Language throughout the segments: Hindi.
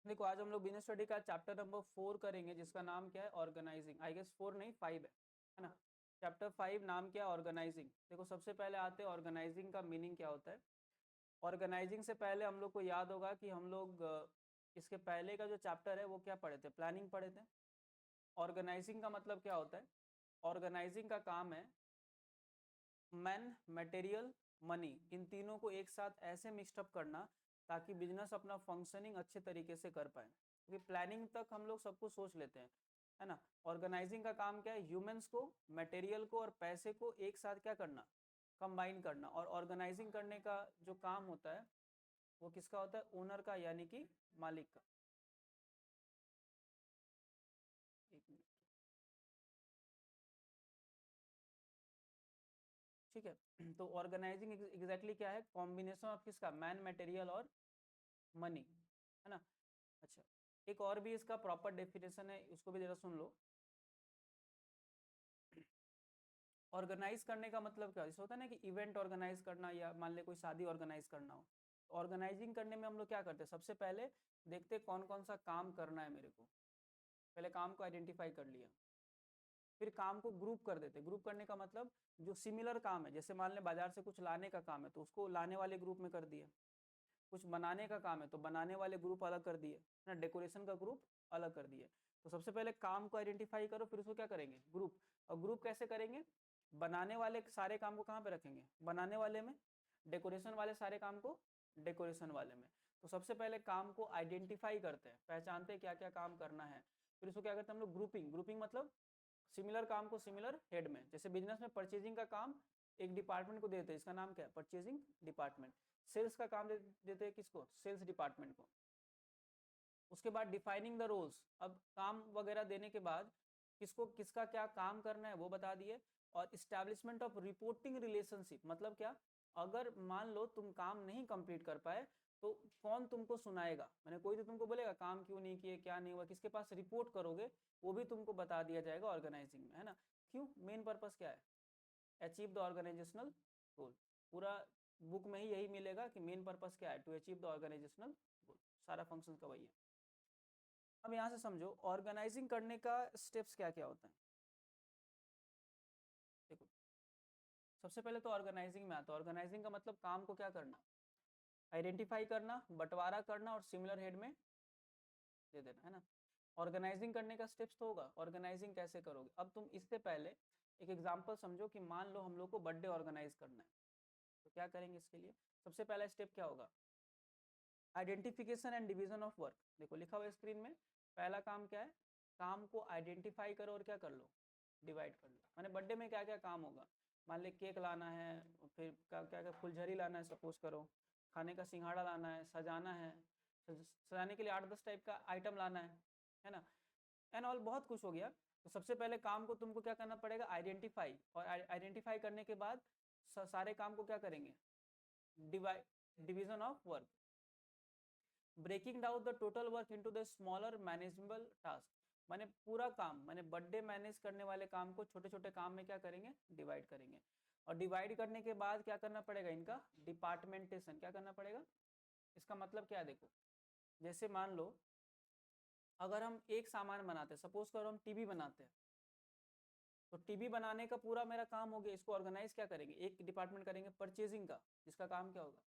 देखो आज हम लोग बिजनेस स्टडी का चैप्टर नंबर 4 करेंगे, जिसका नाम क्या है, ऑर्गेनाइजिंग। आई गेस 4 नहीं 5 है ना। चैप्टर 5 नाम क्या है, ऑर्गेनाइजिंग। देखो सबसे पहले आते हैं ऑर्गेनाइजिंग का मीनिंग क्या होता है। ऑर्गेनाइजिंग से पहले हम लोग को याद होगा कि हम लोग इसके पहले का जो चैप्टर है वो क्या पढ़े थे, प्लानिंग पढ़े थे। ऑर्गेनाइजिंग का मतलब क्या होता है, ऑर्गेनाइजिंग का काम है मैन, मटेरियल, मनी, इन तीनों को एक साथ ऐसे मिक्सअप करना ताकि बिजनेस अपना फंक्शनिंग अच्छे तरीके से कर पाए। क्योंकि प्लानिंग तक हम लोग सब कुछ सोच लेते हैं, है ना। ऑर्गेनाइजिंग का काम क्या है, ह्यूमंस को, मटेरियल को और पैसे को एक साथ क्या करना, कंबाइन करना। और ऑर्गेनाइजिंग करने का जो काम होता है वो किसका होता है, ओनर का, यानी कि मालिक का। एक मिनट, ठीक है। तो ऑर्गेनाइजिंग एग्जैक्टली क्या है, कॉम्बिनेशन ऑफ किसका, मैन, मटेरियल और मनी, है ना। अच्छा, एक और भी इसका प्रॉपर डेफिनेशन है, उसको भी जरा सुन लो। ऑर्गेनाइज करने का मतलब क्या, जैसे होता है ना कि इवेंट ऑर्गेनाइज करना, या मान ले कोई शादी ऑर्गेनाइज करना हो। ऑर्गेनाइजिंग करने में हम लोग क्या करते हैं, सबसे पहले देखते कौन कौन सा काम करना है मेरे को। पहले काम को आइडेंटिफाई कर लिया, फिर काम को ग्रुप कर देते। ग्रुप करने का मतलब जो सिमिलर काम है, जैसे मान ले बाजार से कुछ लाने का काम है तो उसको लाने वाले ग्रुप में कर दिया। कुछ बनाने का काम है तो बनाने वाले ग्रुप अलग कर दिए ना, डेकोरेशन का ग्रुप अलग कर दिए। तो सबसे पहले काम को आइडेंटिफाई करो, फिर उसको क्या करेंगे, ग्रुप। और ग्रुप कैसे करेंगे, बनाने वाले सारे काम को कहाँ पे रखेंगे, बनाने वाले में। डेकोरेशन वाले सारे काम को डेकोरेशन वाले में। तो सबसे पहले काम को आइडेंटिफाई करते हैं, पहचानते हैं क्या क्या काम करना है। फिर उसको क्या करते हैं हम लोग, ग्रुपिंग। ग्रुपिंग मतलब सिमिलर काम को सिमिलर हेड में। जैसे बिजनेस में परचेजिंग का काम एक डिपार्टमेंट को देते हैं, इसका नाम क्या है, परचेजिंग डिपार्टमेंट। सेल्स का काम देते हैं किसको, सेल्स डिपार्टमेंट को। उसके बाद डिफाइनिंग द रोल्स, अब काम वगैरह देने के बाद किसको किसका क्या काम करना है वो बता दिए। और इस्टेब्लिशमेंट ऑफ रिपोर्टिंग रिलेशनशिप मतलब क्या, अगर मान लो तुम काम नहीं कंप्लीट कर पाए तो कौन तुमको सुनाएगा, मैंने कोई तो तुमको बोलेगा काम क्यों नहीं किए, क्या नहीं हुआ, किसके पास रिपोर्ट करोगे, वो भी तुमको बता दिया जाएगा ऑर्गेनाइजिंग में, है ना। क्यों, मेन पर्पस क्या है, अचीव द ऑर्गेनाइजेशनल गोल। पूरा बुक में ही यही मिलेगा कि मेन पर्पस क्या है, टू अचीव द ऑर्गेनाइजेशनल गोल। सारा फंक्शन का वही है। अब यहां से समझो ऑर्गेनाइजिंग करने का स्टेप्स क्या क्या होता है। देखो सबसे पहले तो ऑर्गेनाइजिंग में आता है, ऑर्गेनाइजिंग का मतलब काम को क्या करना, आइडेंटिफाई करना, बंटवारा करना और सिमिलर हेड में दे देना, है ना। ऑर्गेनाइजिंग करने का स्टेप्स तो होगा, ऑर्गेनाइजिंग कैसे करोगे। अब तुम इससे पहले एक एग्जांपल समझो कि मान लो हम लोग को बर्थडे ऑर्गेनाइज करना है, तो क्या करेंगे इसके लिए। सबसे पहला स्टेप क्या होगा, identification and division of work. देखो लिखा हुआ स्क्रीन में, पहला काम क्या है, काम को आइडेंटिफाई करो और क्या कर लो, डिवाइड कर लो। माने बर्थडे में क्या क्या काम होगा, मान ले केक लाना है, फिर क्या क्या क्या फुलझड़ी लाना है, सपोज करो खाने का सिंघाड़ा लाना है, सजाना है, सजाने के लिए 8-10 टाइप का आइटम लाना है ना, एंड ऑल बहुत कुछ हो गया। तो सबसे पहले काम को तुमको क्या करना पड़ेगा, आइडेंटिफाई। और आइडेंटिफाई करने के बाद सारे काम को क्या करेंगे, divide, division of work, breaking down the total work into the smaller manageable task. माने पूरा काम, माने बर्थडे मैनेज करने वाले काम को छोटे छोटे काम में क्या करेंगे, डिवाइड करेंगे। और डिवाइड करने के बाद क्या करना पड़ेगा, इनका डिपार्टमेंटेशन क्या करना पड़ेगा। इसका मतलब क्या है, देखो जैसे मान लो अगर हम एक सामान बनाते हैं, सपोज करो हम टीवी बनाते हैं, तो टीवी बनाने का पूरा मेरा काम हो गया, इसको ऑर्गेनाइज क्या करेंगे, एक डिपार्टमेंट करेंगे परचेजिंग का, जिसका काम क्या होगा,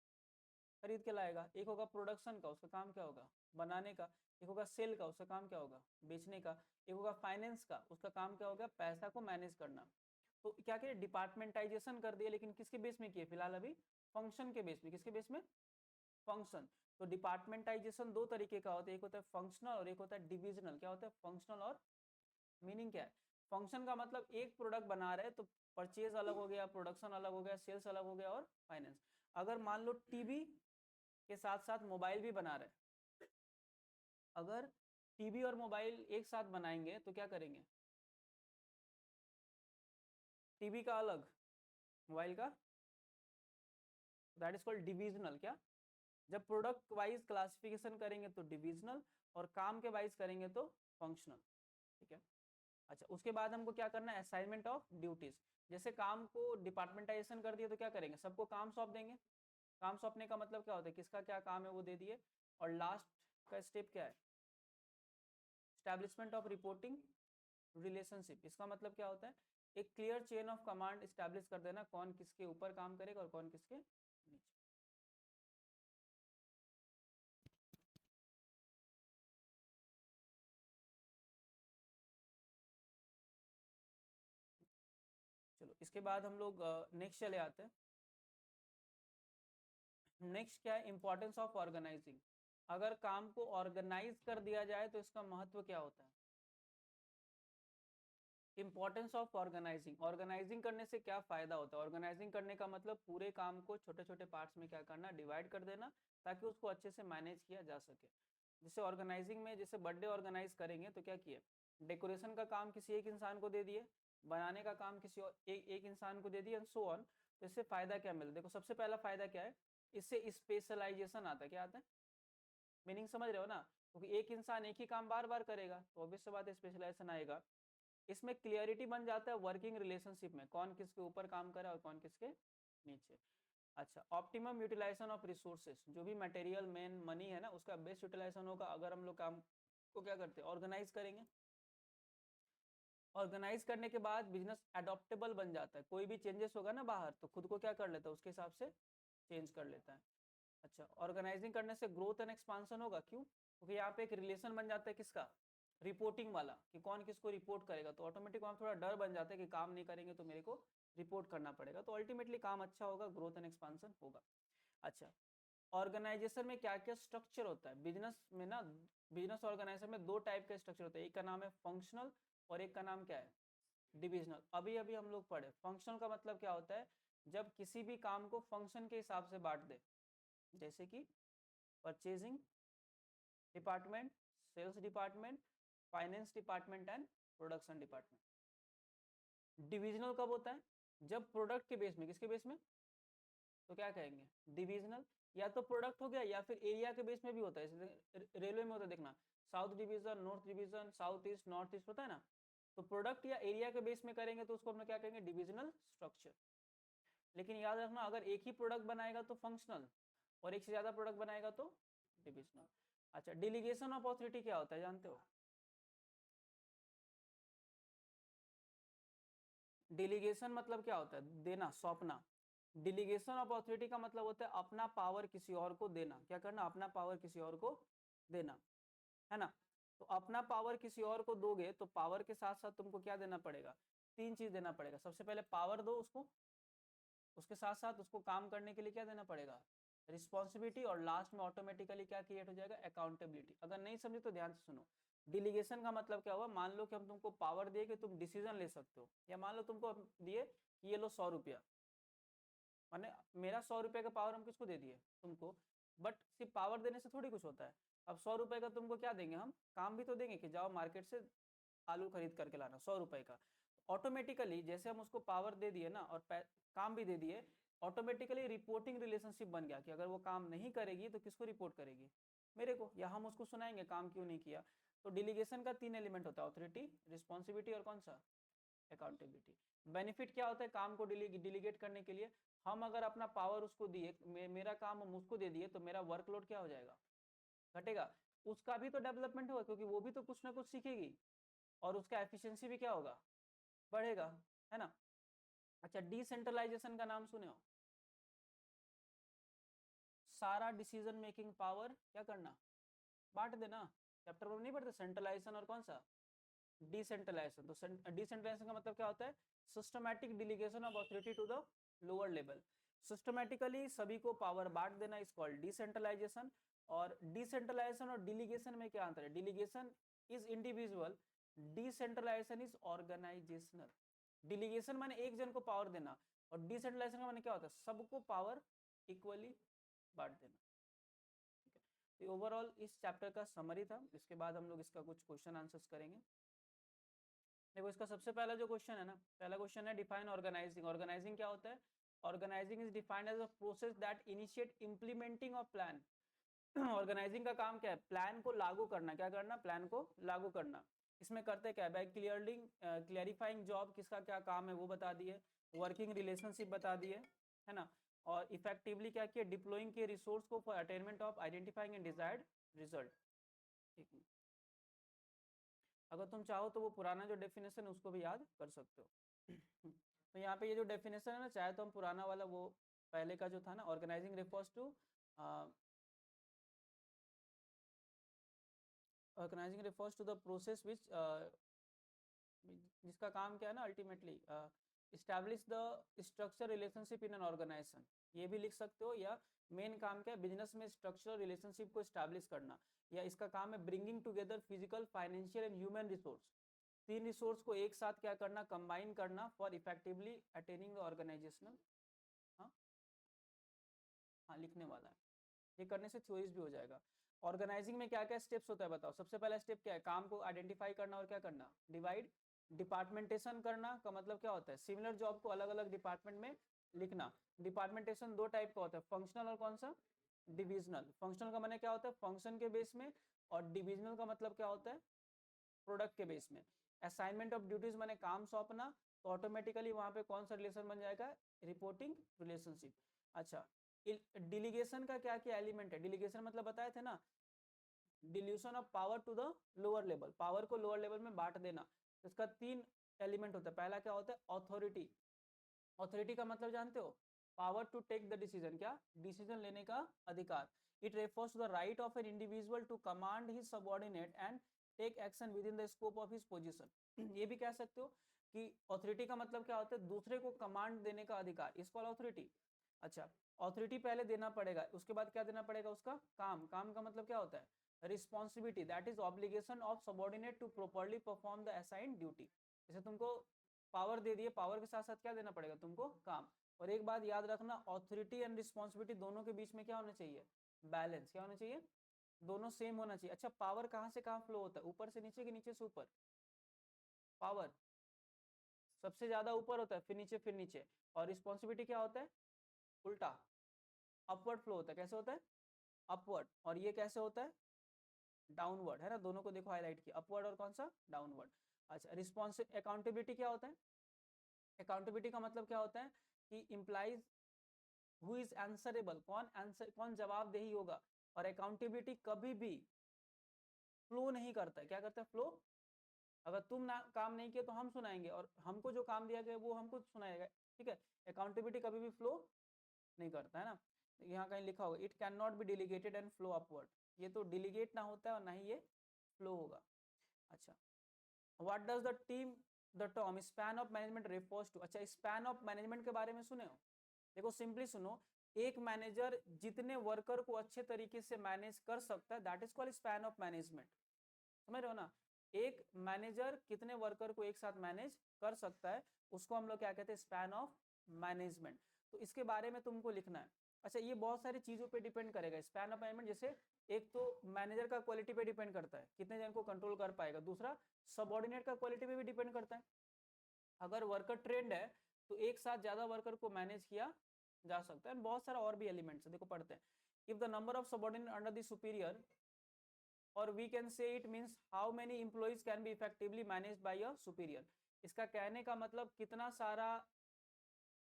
खरीद के लाएगा। एक होगा प्रोडक्शन का, उसका काम क्या होगा, बनाने का। एक होगा सेल का, उसका काम क्या होगा, बेचने का। एक होगा फाइनेंस का, उसका काम क्या होगा, पैसा को मैनेज करना। तो क्या किया, डिपार्टमेंटाइजेशन कर दिया, लेकिन किसके बेस में किए, फिलहाल अभी फंक्शन के बेस में। किसके बेस में, फंक्शन। तो डिपार्टमेंटाइजेशन दो तरीके का होता है, एक होता है फंक्शनल और एक होता है डिविजनल। क्या होता है फंक्शनल और, मीनिंग क्या है, फंक्शन का मतलब एक प्रोडक्ट बना रहे तो परचेज अलग हो गया, प्रोडक्शन अलग हो गया, सेल्स अलग हो गया और फाइनेंस। अगर मान लो टीवी के साथ साथ मोबाइल भी बना रहे, अगर टीवी और मोबाइल एक साथ बनाएंगे तो क्या करेंगे, टीवी का अलग, मोबाइल का, दैट इज कॉल्ड डिविजनल। क्या, जब प्रोडक्ट वाइज क्लासिफिकेशन करेंगे तो डिविजनल, और काम के वाइज करेंगे तो फंक्शनल, ठीक है। अच्छा, उसके बाद हमको क्या करना है, असाइनमेंट ऑफ ड्यूटीज। जैसे काम को डिपार्टमेंटाइजेशन कर दिए तो क्या करेंगे, सबको काम सौंप देंगे। काम सौंपने का मतलब क्या होता है, किसका क्या काम है वो दे दिए। और लास्ट का स्टेप क्या है, एस्टैब्लिशमेंट ऑफ रिपोर्टिंग रिलेशनशिप, इसका मतलब क्या होता है, एक clear chain of command establish कर देना, कौन किसके ऊपर काम करेगा और कौन किसके नीचे। चलो इसके बाद हम लोग नेक्स्ट चले आते हैं। नेक्स्ट क्या है, इंपॉर्टेंस ऑफ ऑर्गेनाइजिंग। अगर काम को ऑर्गेनाइज कर दिया जाए तो इसका महत्व क्या होता है। इंपॉर्टेंस ऑफ ऑर्गेनाइजिंग, ऑर्गेनाइजिंग करने से क्या फायदा होता है। ऑर्गेनाइजिंग करने का मतलब पूरे काम को छोटे छोटे पार्ट्स में क्या करना, डिवाइड कर देना, ताकि उसको अच्छे से मैनेज किया जा सके। जैसे ऑर्गेनाइजिंग में, जैसे बर्थडे ऑर्गेनाइज करेंगे तो क्या किए, डेकोरेशन का काम किसी एक इंसान को दे दिए, बनाने का काम किसी और एक इंसान को दे दिए, एंड सो ऑन। तो इससे फायदा क्या मिलता है, देखो सबसे पहला फायदा क्या है, इससे स्पेशलाइजेशन आता है। क्या आता है, मीनिंग समझ रहे हो ना, क्योंकि एक इंसान एक ही काम बार बार करेगा तो ऑब्वियस सी बात है स्पेशलाइजेशन आएगा। इसमें क्लियरिटी बन जाता है वर्किंग रिलेशनशिप में, कौन किसके ऊपर काम करे और कौन किसके नीचे। अच्छा, ऑप्टिमम यूटिलाइजेशन ऑफ रिसोर्सेस, जो भी मटेरियल मेन मनी है ना, उसका बेस्ट यूटिलाइजेशन होगा अगर हम लोग काम को क्या करते हैं, ऑर्गेनाइज करेंगे। ऑर्गेनाइज करने के बाद बिजनेस एडॉप्टेबल बन जाता है, कोई भी चेंजेस होगा ना बाहर तो खुद को क्या कर लेता है, उसके हिसाब से चेंज कर लेता है। अच्छा, ऑर्गेनाइजिंग करने से ग्रोथ एंड एक्सपांसन होगा, क्यों, क्योंकि यहाँ पे एक रिलेशन बन जाता है किसका, रिपोर्टिंग वाला, कि कौन किसको रिपोर्ट करेगा। तो ऑटोमेटिक वहाँ थोड़ा डर बन जाता है कि काम नहीं करेंगे तो मेरे को रिपोर्ट करना पड़ेगा, तो अल्टीमेटली काम अच्छा होगा, ग्रोथ एंड एक्सपांसन होगा। अच्छा, ऑर्गेनाइजेशन में क्या क्या स्ट्रक्चर होता है बिजनेस में ना, बिजनेस ऑर्गेनाइजेशन में दो टाइप का स्ट्रक्चर होता है, एक का नाम है फंक्शनल और एक का नाम क्या है, डिविजनल। अभी अभी हम लोग पढ़े, फंक्शनल का मतलब क्या होता है, जब किसी भी काम को फंक्शन के हिसाब से बांट दे, जैसे कि purchasing department, sales department, finance department and production department. Divisional कब होता है, जब प्रोडक्ट के बेस में, किसके बेस में, तो क्या कहेंगे डिविजनल, या तो प्रोडक्ट हो गया या फिर एरिया के बेस में भी होता है। रेलवे में होता है, देखना south division, north division, south east, north east होता है ना, तो प्रोडक्ट या एरिया के बेस में करेंगे तो उसको हम क्या कहेंगे, डिविजनल स्ट्रक्चर। लेकिन याद रखना, अगर एक ही प्रोडक्ट बनाएगा तो फंक्शनल, और एक से ज्यादा प्रोडक्ट बनाएगा तो डिविजनल। अच्छा, डिलीगेशन ऑफ अथॉरिटी क्या होता है, जानते हो। डिलीगेशन मतलब क्या होता है, देना, सौंपना। डिलीगेशन ऑफ अथॉरिटी का मतलब होता है अपना पावर किसी और को देना, क्या करना, अपना पावर किसी और को देना, है ना। तो अपना पावर किसी और को दोगे तो पावर के साथ साथ तुमको क्या देना पड़ेगा, तीन चीज देना पड़ेगा। सबसे पहले पावर दो उसको, उसके साथ साथ उसको काम करने के लिए क्या देना पड़ेगा, रिस्पॉन्सिबिलिटी, और लास्ट में ऑटोमेटिकली क्या क्रिएट हो जाएगा, अकाउंटेबिलिटी। अगर नहीं समझे तो ध्यान से सुनो। डिलीगेशन का मतलब क्या हुआ, मान लो कि हम तुमको पावर दिए कि तुम डिसीजन ले सकते हो, या मान लो तुमको दिए कि ये लो 100 रुपया, माने मेरा 100 रुपये का पावर हम किसको दे दिए, तुमको। बट सिर्फ पावर देने से थोड़ी कुछ होता है। अब 100 रुपये का तुमको क्या देंगे, हम काम भी तो देंगे कि जाओ मार्केट से आलू खरीद करके लाना, 100 रुपये का। ऑटोमेटिकली जैसे हम उसको पावर दे दिए ना और काम भी दे दिए, ऑटोमेटिकली रिपोर्टिंग रिलेशनशिप बन गया कि अगर वो काम नहीं करेगी तो किसको रिपोर्ट करेगी, मेरे को, या हम उसको सुनाएंगे काम क्यों नहीं किया। तो डिलीगेशन का तीन एलिमेंट होता है, ऑथोरिटी, रिस्पॉन्सिबिलिटी और कौन सा, अकाउंटेबिलिटी। बेनिफिट क्या होता है काम को डिलीगेट करने के लिए, हम अगर अपना पावर उसको दिए, मेरा काम हम उसको दे दिए तो मेरा वर्कलोड क्या हो जाएगा, घटेगा। उसका भी तो डेवलपमेंट होगा क्योंकि वो भी तो कुछ ना कुछ सीखेगी, और उसका एफिशिएंसी भी क्या होगा, बढ़ेगा, है ना। अच्छा, डिसेंट्रलाइजेशन का नाम सुने हो, सारा डिसीजन मेकिंग पावर क्या करना, बांट देना। चैप्टर 1 नहीं पढ़ते, सेंट्रलाइजेशन और कौन सा, डिसेंट्रलाइजेशन। तो डिसेंट्रलाइजेशन का मतलब क्या होता है, systematic delegation of authority to the lower level. Systematically सभी को पावर बांट देना इज कॉल्ड डिसेंट्रलाइजेशन। और डिसेंट्रलाइजेशन और डिलीगेशन में क्या अंतर है, delegation is individual, decentralisation is organisational. Delegation माने एक जन को पावर देना, और डिसेंट्रलाइजेशन का माने क्या होता है, सबको पावर इक्वली बांट देना। ठीक है, तो ओवरऑल इस चैप्टर का समरी था। इसके बाद हम लोग इसका कुछ क्वेश्चन आंसर्स करेंगे। देखो इसका सबसे पहला जो क्वेश्चन है ना, पहला क्वेश्चन है डिफाइन ऑर्गेनाइजिंग। ऑर्गेनाइजिंग क्या होता है, organizing is defined as a process that initiate implementing of plan. Organizing का काम क्या है, प्लान को लागू करना, क्या करना, प्लान को लागू करना। इसमें करते क्या है, बाय क्लियरिफाइंग जॉब, किसका क्या काम है वो बता दिए, वर्किंग रिलेशनशिप बता दिए, है ना। और इफेक्टिवली क्या किया, डिप्लॉइंग के रिसोर्स को for attainment of identifying and desired result. ठीक है। अगर तुम चाहो तो वो पुराना जो डेफिनेशन है उसको भी याद कर सकते हो। तो यहाँ पे ये जो डेफिनेशन है ना, चाहे तो हम पुराना वाला वो पहले का जो था ना, organizing refers to organizing refers to the process which, जिसका काम क्या है ना ultimately establish the structure relationship in an organization, ये भी लिख सकते हो। या मेन काम क्या है, बिजनेस में स्ट्रक्चरल रिलेशनशिप को इस्टेब्लिश करना, या इसका काम है bringing together physical, financial and human resource, तीन रिसोर्स को एक साथ क्या करना, कंबाइन करना for effectively attaining the organizational. हाँ हाँ लिखने वाला है, ये करने से थ्योरीज भी हो जाएगा। ऑर्गेनाइजिंग में क्या क्या स्टेप्स होता है बताओ। सबसे पहला स्टेप क्या है, काम को आइडेंटिफाई करना और क्या करना, डिवाइड। डिपार्टमेंटेशन करना का मतलब क्या होता है, सिमिलर जॉब को अलग अलग डिपार्टमेंट में लिखना। डिपार्टमेंटेशन दो टाइप का होता है, फंक्शनल और कौन सा, डिविजनल। फंक्शनल का मतलब क्या होता है, फंक्शन के बेस में, और डिविजनल का मतलब क्या होता है, प्रोडक्ट के बेस में। असाइनमेंट ऑफ ड्यूटीज माने काम सौंपना, तो ऑटोमेटिकली वहां पे कौन सा रिलेशन बन जाएगा, रिपोर्टिंग रिलेशनशिप। अच्छा, डिलीगेशन का क्या क्या एलिमेंट है, डिलीगेशन मतलब बताए थे ना, dilution of power to the lower level, power को लोअर लेवल में बांट देना। तो इसका तीन एलिमेंट होता है। पहला क्या होता है, ऑथोरिटी। ऑथोरिटी का मतलब जानते हो, power to take the decision, क्या डिसीजन लेने का अधिकार। It refers to the right of an individual to command his subordinate and take action within the scope of his position. ये भी कह सकते हो कि ऑथोरिटी का मतलब क्या होता है, दूसरे को कमांड देने का अधिकार, इसको ऑथोरिटी। अच्छा, ऑथोरिटी पहले देना पड़ेगा, उसके बाद क्या देना पड़ेगा, उसका काम। काम का मतलब क्या होता है, responsibility, that is obligation of subordinate to properly perform the assigned duty. जैसे तुमको पावर दे दिए, पावर के साथ साथ क्या देना पड़ेगा तुमको, काम। और एक बात याद रखना, ऑथोरिटी एंड रिस्पॉन्सिबिलिटी दोनों के बीच में क्या होना चाहिए, बैलेंस। क्या होना चाहिए, दोनों सेम होना चाहिए। अच्छा, पावर कहाँ से कहाँ फ्लो होता है, ऊपर से नीचे कि नीचे से ऊपर। पावर सबसे ज्यादा ऊपर होता है, फिर नीचे, फिर नीचे। और रिस्पॉन्सिबिलिटी क्या होता है, उल्टा, अपवर्ड फ्लो होता है। कैसे होता है, अपवर्ड। और ये कैसे होता है, डाउनवर्ड, है ना। दोनों को देखो हाईलाइट किया, अपवर्ड और कौन सा, डाउनवर्ड। अच्छा, रिस्पॉन्स अकाउंटेबिलिटी क्या होता है, अकाउंटेबिलिटी का मतलब क्या होता है कि इम्प्लाइज हु इज आंसरेबल, कौन आंसर, कौन जवाबदेही होगा। और अकाउंटेबिलिटी कभी भी फ्लो नहीं करता है, क्या करता है, फ्लो। अगर तुम ना काम नहीं किया तो हम सुनाएंगे, और हमको जो काम दिया गया वो हमको सुनाएगा, ठीक है। अकाउंटेबिलिटी कभी भी फ्लो नहीं करता है ना। यहाँ कहीं लिखा होगा, it can not be delegated and flow upward, ये तो डिलीगेट ना होता है और ना ही ये फ्लो होगा। अच्छा, what does the team, the term span of management refers to. अच्छा, स्पैन ऑफ मैनेजमेंट के बारे में सुने हो, देखो सिंपली सुनो, एक मैनेजर जितने वर्कर को अच्छे तरीके से मैनेज कर सकता है, that is called span of management. समझ रहे हो ना, एक मैनेजर कितने वर्कर को एक साथ मैनेज कर सकता है, उसको हम लोग क्या कहते हैं, स्पैन ऑफ मैनेजमेंट। तो इसके बारे में तुमको लिखना है। अच्छा, ये बहुत सारी चीजों पे डिपेंड करेगा स्पैन ऑफ मैनेजमेंट। जैसे एक तो मैनेजर का क्वालिटी पे डिपेंड करता है, कितने जन को कंट्रोल कर पाएगा। दूसरा, सबऑर्डिनेट का क्वालिटी पे भी डिपेंड करता है। अगर वर्कर ट्रेंड है तो एक साथ ज्यादा वर्कर को मैनेज किया जा सकता है। बहुत सारा और भी एलिमेंट्स है, देखो पढ़ते हैं। If the number of subordinate under the superior, और we can say it means how many employees can be effectively managed by a superior. इसका कहने का मतलब कितना सारा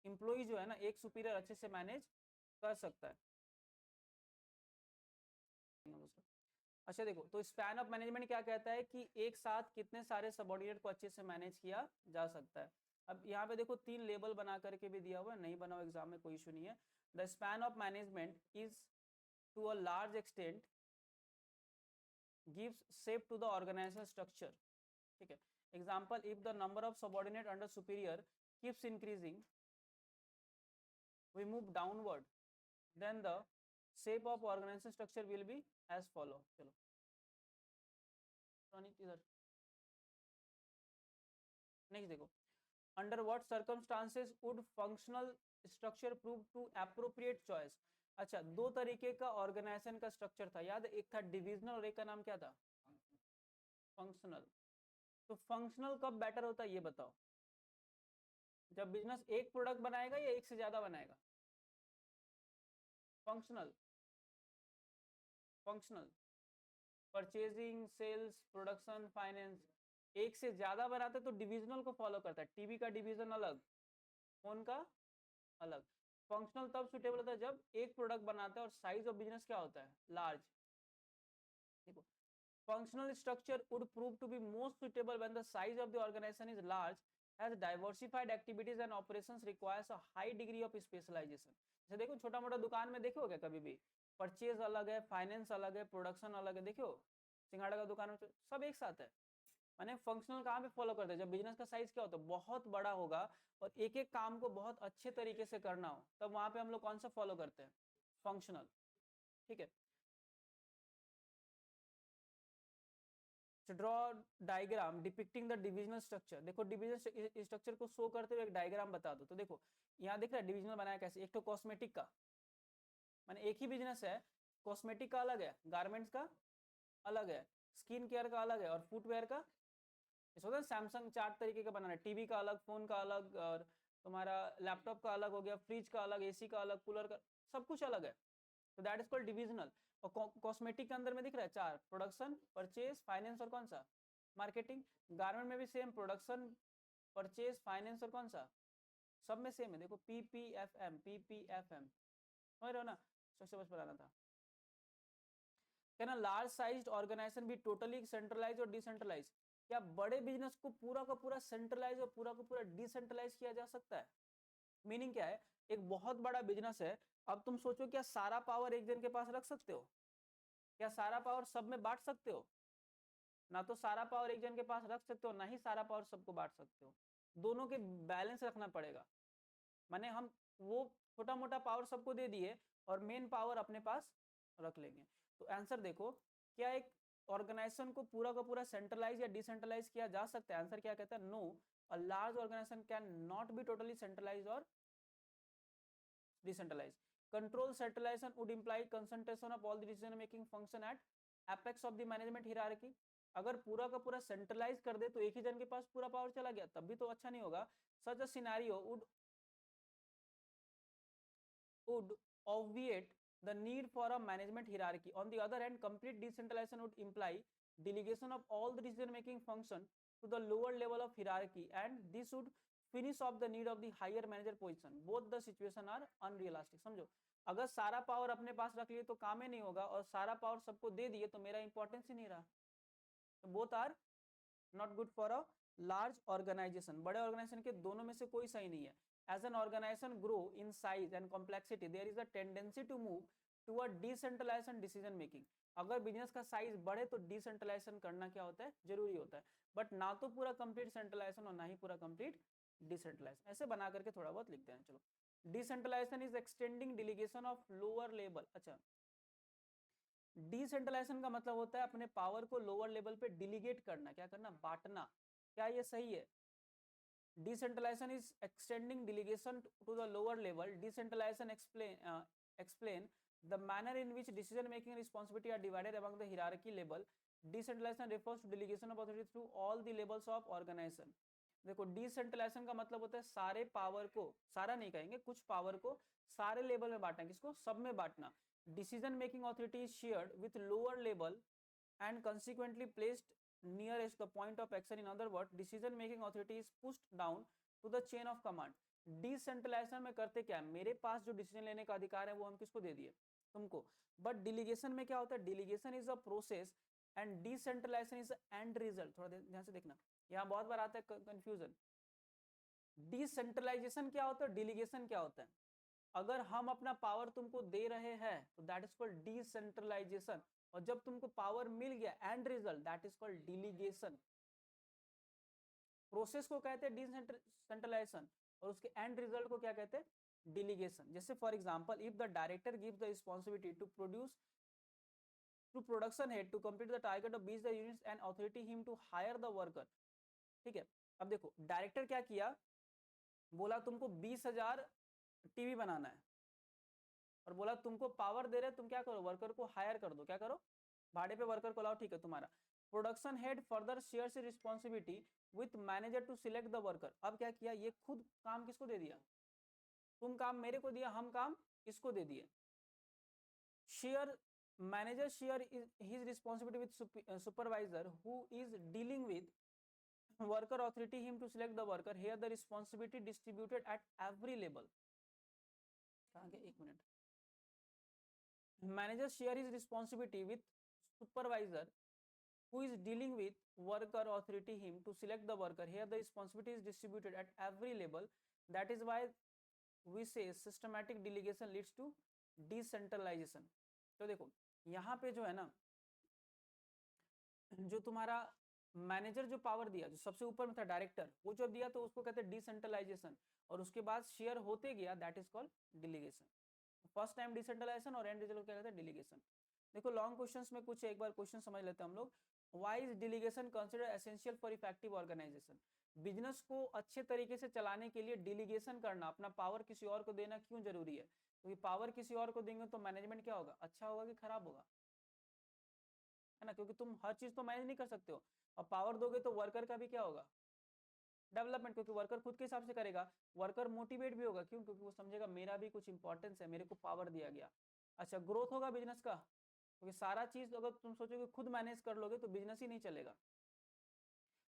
एम्प्लॉय जो है ना एक सुपीरियर अच्छे से मैनेज कर सकता है। अच्छा देखो, तो स्पैन ऑफ मैनेजमेंट क्या कहता है कि एक साथ कितने सारे सबऑर्डिनेट को अच्छे से मैनेज किया जा सकता है। अब यहाँ पे देखो तीन लेबल बना करके भी दिया हुआ है, नहीं बनाओ एग्जाम में कोई इशू नहीं है। The span of management is to a large extent gives shape to the organizational structure, ठीक है। Example, if the number of subordinate under superior keeps increasing, we move downward, then the shape of organizational structure will be as follow। चलो इधर नेक्स्ट देखो, under what circumstances would functional structure prove to appropriate choice. अच्छा, दो तरीके का ऑर्गेनाइजेशन का स्ट्रक्चर था, याद, एक था डिविजनल और एक का नाम क्या था, फंक्शनल। तो फंक्शनल कब बेटर होता है ये बताओ, जब बिजनेस एक प्रोडक्ट बनाएगा या एक से ज्यादा बनाएगा, functional. Functional, purchasing, sales, production, finance. एक से ज्यादा बनाते तो डिविजनल को फॉलो करता है, टीवी का डिवीजन अलग, फोन का अलग। फंक्शनल तब सुटेबल होता है जब एक प्रोडक्ट बनाता है और साइज ऑफ बिजनेस क्या होता है, लार्ज। देखो, Functional structure would prove to be most suitable when the size of the organization is large, has diversified activities and operations, requires a high degree of specialization. जैसे देखो छोटा मोटा दुकान में देखो क्या कभी भी परचेज अलग है, फाइनेंस अलग है, प्रोडक्शन अलग है, देखो सिंघाड़ा का दुकान में सब एक साथ है। मैंने फंक्शनल कहाँ पे फॉलो करते हैं, जब बिजनेस का साइज क्या होता है बहुत बड़ा होगा और एक एक काम को बहुत अच्छे तरीके से करना हो, तब वहां पे हम लोग कौन सा फॉलो करते हैं, फंक्शनल। ठीक है, draw diagram depicting the divisional structure. देखो डिविजनल स्ट्रक्चर को शो करते हुए एक डायग्राम बता दो। तो देखो यहाँ दिख रहा है डिविजनल बनाया कैसे, एक तो कॉस्मेटिक का, माने एक ही बिजनेस है, कॉस्मेटिक का अलग है, गारमेंट्स का अलग है, स्किन केयर का अलग है और फुटवेयर का इस होता है। सैमसंग 4 तरीके का बनाना है, टीवी का अलग, फोन का अलग और तुम्हारा लैपटॉप का अलग हो गया, फ्रिज का अलग, एसी का अलग, कूलर का, सब कुछ अलग है। तो दैट इज कॉल्ड डिविजनल। और कॉस्मेटिक के अंदर में दिख रहा है 4, प्रोडक्शन, परचेज, फाइनेंस और कौन सा, मार्केटिंग। गारमेंट में भी सेम, प्रोडक्शन, परचेज, फाइनेंस और कौन सा, सब में सेम है। देखो PPFM, PPFM समझ रहे हो ना, सबसे बस बनाना था। Can a large sized organization भी टोटली सेंट्रलाइज और डिसेंट्रलाइज? क्या बड़े बिजनेस को पूरा का पूरा सेंट्रलाइज और पूरा का पूरा डिसेंट्रलाइज किया जा सकता है? मीनिंग क्या है, एक बहुत बड़ा बिजनेस है, अब तुम सोचो क्या सारा पावर एक जन के पास रख सकते हो? क्या सारा पावर सब में बांट सकते हो? ना तो सारा पावर एक जन के पास रख सकते हो, ना ही सारा पावर सबको बांट सकते हो। दोनों के बैलेंस रखना पड़ेगा। माने हम वो छोटा मोटा पावर सबको दे दिए और मेन पावर अपने पास रख लेंगे। तो आंसर देखो, क्या एक ऑर्गेनाइजेशन को पूरा का पूरा सेंट्रलाइज या डिसेंट्रलाइज किया जा सकता है? आंसर क्या कहता है, no, a large organization can not be totally centralize और decentralized. Control centralization would imply concentration of all the decision making function at apex of the management hierarchy. अगर पूरा का पूरा सेंट्रलाइज कर दे तो एक ही जन के पास पूरा पावर चला गया, तब भी तो अच्छा नहीं होगा। Such a scenario would obviate the need for a management hierarchy. On the other hand, complete decentralization would imply delegation of all the decision making function to the lower level of hierarchy, and this would finish off the need of the higher manager position. Both the situation are unrealistic. समझो, अगर सारा पावर अपने पास रख लिए तो काम ही नहीं होगा, और सारा पावर सबको दे दिए तो मेरा इंपॉर्टेंस ही नहीं रहा। तो both are not good for a large organization. बड़े ऑर्गेनाइजेशन के दोनों में से कोई सही नहीं है। As an organization grow in size and complexity, there is a tendency to move toward decentralization decision making. अगर बिजनेस का साइज बढ़े तो डिसेंट्रलाइजेशन करना क्या होता है, जरूरी होता है। बट ना तो पूरा कंप्लीट सेंट्रलाइजेशन और ना ही पूरा कंप्लीट डिसेंट्रलाइजेशन। ऐसे बना करके थोड़ा बहुत लिखते हैं। चलो, decentralisation is extending delegation of lower level. अच्छा, डिसेंट्रलाइजेशन का मतलब होता है अपने पावर को लोअर लेवल पे डिलीगेट करना, क्या करना, बांटना। क्या ये सही है? Decentralization is extending delegation to the lower level. Decentralization explain the manner in which decision making responsibility are divided among the hierarchy level. Decentralization refers to delegation of authority through all the levels of organization. देखो डिसेंट्रलाइजेशन का मतलब होता है सारे पावर को, सारा नहीं कहेंगे, कुछ पावर को सारे लेवल में बांटना। किसको? सब में बांटना। Decision making authority is shared with lower level and consequently placed nearest the point of action. In other words, decision making authority is pushed down to the chain of command. Decentralization में करते क्या है, मेरे पास जो डिसीजन लेने का अधिकार है वो हम किसको दे दिए, तुमको। बट डिलीगेशन में क्या होता है, delegation is a process and decentralisation is end result. थोड़ा ध्यान से देखना, यहाँ बहुत बार आता है कंफ्यूजन। डिसेंट्रलाइजेशन क्या होता है, डिलीगेशन क्या होता है? अगर हम अपना पावर तुमको दे रहे हैं तो दैट इज कॉल्ड डिसेंट्रलाइजेशन, और जब तुमको पावर मिल गया end result, that is called delegation. Process को कहते हैं डिसेंट्रलाइजेशन और उसके एंड रिजल्ट को क्या कहते हैं, डिलीगेशन। जैसे for example, if the director gives the responsibility to produce to production head to complete the target of 20 units and authority him to hire the worker. ठीक है, अब देखो डायरेक्टर क्या किया, बोला तुमको 20,000 टीवी बनाना है, और बोला तुमको पावर दे रहे, तुम क्या करो, वर्कर को हायर कर दो, क्या करो, भाड़े पे वर्कर को लाओ, ठीक है तुम्हारा। Production head further shares responsibility with manager to select the worker. अब क्या किया, ये खुद काम किसको दे दिया, तुम काम मेरे को दिया, हम काम इसको दे दिए। Share manager share his responsibility with supervisor who is dealing with worker authority him to select the worker. Here the responsibility distributed at every level. कहाँ गया, एक minute. Manager share his responsibility with supervisor who is dealing with worker authority him to select the worker. Here the responsibility is distributed at every level. That is why we say systematic delegation leads to decentralization. तो देखो यहाँ पे जो है ना, जो तुम्हारा मैनेजर जो पावर दिया, जो सबसे ऊपर में था डायरेक्टर, वो जो दिया तो उसको कहते हैं डिसेंट्रलाइजेशन, और उसके बाद शेयर होते गया, that is called delegation. First time decentralisation और एंड रिजल्ट क्या कहते हैं, डिलीगेशन. देखो लॉन्ग क्वेश्चंस में कुछ एक बार क्वेश्चन समझ लेते हैं हम लोग. Why is delegation consider essential for effective organisation? Business को अच्छे तरीके से चलाने के लिए डिलीगेशन करना, अपना पावर किसी और को देना क्यों जरूरी है? क्योंकि पावर किसी और को देंगे तो मैनेजमेंट क्या होगा, अच्छा होगा कि खराब होगा, है ना? क्योंकि तुम हर चीज तो मैनेज नहीं कर सकते हो, और पावर दोगे तो वर्कर का भी क्या होगा, डेवलपमेंट, क्योंकि वर्कर खुद के हिसाब से करेगा. वर्कर मोटिवेट भी होगा, क्यों? क्योंकि वो समझेगा मेरा भी कुछ इंपॉर्टेंस है, मेरे को पावर दिया गया. अच्छा, ग्रोथ होगा बिजनेस का, क्योंकि सारा चीज अगर तुम सोचोगे खुद मैनेज कर लोगे तो बिजनेस ही नहीं चलेगा.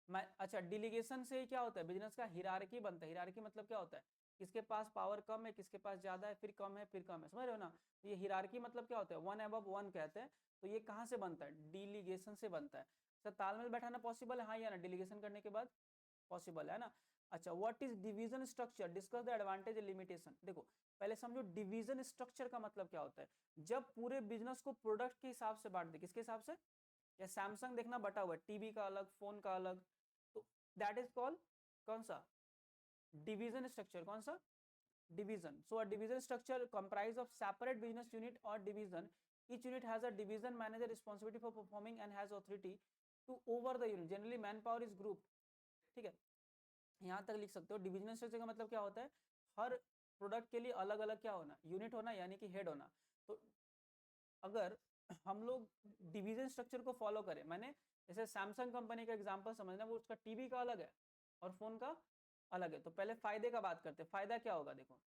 अच्छा, डिलीगेशन से क्या होता है, बिजनेस का हिरार्की बनता है. हिरार्की मतलब क्या होता है, किसके पास पावर कम है, किसके पास ज्यादा है, फिर कम है, फिर कम है, समझ रहे हो ना? तो ये हिरार्की मतलब क्या होता है, वन अबव वन कहते हैं. तो ये कहाँ से बनता है, डिलीगेशन से बनता है. सर तालमेल बैठाना पॉसिबल है, हाँ या ना, डिलीगेशन करने के बाद पॉसिबल है ना. अच्छा, what is division structure, discuss the advantage and limitation. देखो पहले समझो डिवीजन स्ट्रक्चर का मतलब क्या होता है. जब पूरे बिजनेस को प्रोडक्ट के हिसाब से बांट दे, किसके हिसाब से, या सैमसंग देखना बटा हुआ है, टीवी का अलग, फोन का अलग, तो दैट इज कॉल्ड कौन सा, डिवीजन स्ट्रक्चर. कौन सा, division. So a division structure comprise of separate business unit और division. each unit has a division manager responsibility for performing and has authority to over the unit. generally manpower is group. ठीक है, यहाँ तक लिख सकते हो. डिविजनल स्ट्रक्चर का मतलब क्या होता है, हर प्रोडक्ट के लिए अलग अलग क्या होना, यूनिट होना, यानी कि हेड होना. तो अगर हम लोग डिवीजन स्ट्रक्चर को फॉलो करें, मैंने जैसे सैमसंग कंपनी का एग्जांपल समझना, वो उसका टीवी का अलग है और फोन का अलग है. तो पहले फायदे का बात करते हैं. फायदा क्या होगा, देखो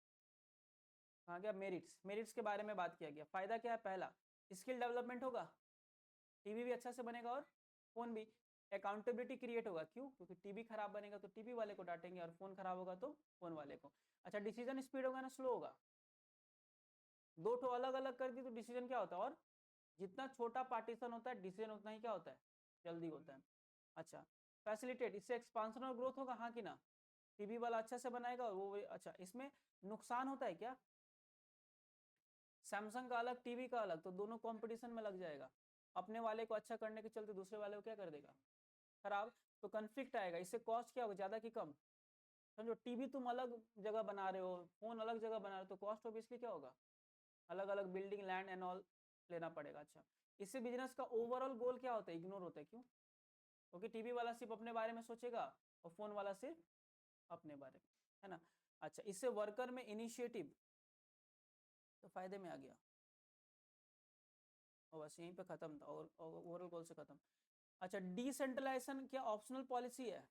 कहाँ गया, मेरिट्स. मेरिट्स के बारे में बात किया गया. फायदा क्या है, पहला स्किल डेवलपमेंट होगा, टीवी भी अच्छा से बनेगा और फोन भी. अकाउंटेबिलिटी क्रिएट होगा, क्यों? क्योंकि टीवी खराब बनेगा तो टीवी वाले को डांटेंगे, और फोन खराब होगा तो फोन वाले को. अच्छा, डिसीजन स्पीड होगा ना, स्लो होगा. दो ठो अलग अलग कर दी तो डिसीजन क्या होता है, और जितना छोटा पार्टीशन होता है डिसीजन उतना ही क्या होता है, जल्दी होता है. अच्छा, फैसिलिटेट, इससे एक्सपांशन और ग्रोथ होगा, हाँ कि ना? टीवी वाला अच्छा से बनाएगा और वो. अच्छा, इसमें नुकसान होता है क्या, सैमसंग का अलग, टीवी का अलग, तो दोनों कंपटीशन में लग जाएगा. अपने वाले को अच्छा करने के चलते दूसरे वाले को क्या कर देगा, खराब. तो कंफ्लिक्ट आएगा. इससे कॉस्ट क्या होगा, ज्यादा कि कम? समझो टीवी तुम अलग जगह बना रहे हो, फोन अलग जगह बना रहे हो, तो कॉस्ट ऑब्वियसली क्या होगा, अलग अलग बिल्डिंग, लैंड एंड ऑल लेना पड़ेगा. अच्छा, इससे बिजनेस का ओवरऑल गोल क्या होता है, इग्नोर होता है, क्यों? क्योंकि टीवी वाला सिर्फ अपने बारे में सोचेगा और फोन वाला सिर्फ अपने बारे में, है ना. अच्छा, इससे वर्कर में इनिशिएटिव, तो फायदे में आ गया, और बस यहीं पे खत्म था, और ओवरऑल गोल से खत्म. अच्छा, डिसेंट्रलाइजेशन क्या ऑप्शनल पॉलिसी है?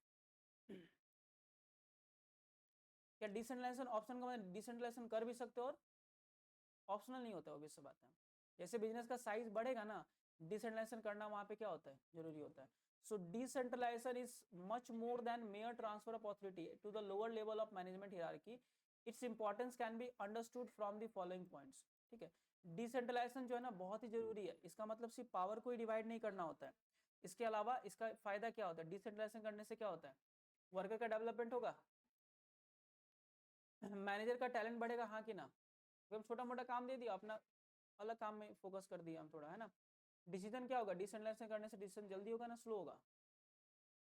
क्या डिसेंट्रलाइजेशन ऑप्शन का मतलब डिसेंट्रलाइजेशन कर भी सकते हो और ऑप्शनल नहीं होता, ऑब्वियस बात है. जैसे बिजनेस का साइज बढ़ेगा ना, डिसेंट्रलाइजेशन करना वहां पे क्या होता है, जरूरी होता है. So decentralisation is much more than mere transfer of authority to the lower level of management hierarchy. It's importance can be understood from the following points. ठीक है, डिसेंट्रलाइजेशन जो है ना बहुत ही जरूरी है. इसका मतलब सिर्फ पावर को ही डिवाइड नहीं करना होता है, इसके अलावा इसका फायदा क्या होता है, डिसेंट्रलाइजेशन करने से क्या होता है, वर्कर का डेवलपमेंट होगा, मैनेजर का टैलेंट बढ़ेगा, हाँ कि ना? हम छोटा मोटा काम दे दिया, अपना अलग काम में फोकस कर दिया हम थोड़ा, है ना. डिसीजन क्या होगा, डिसेंट्रलाइजेशन करने से डिसीजन जल्दी होगा ना, स्लो होगा?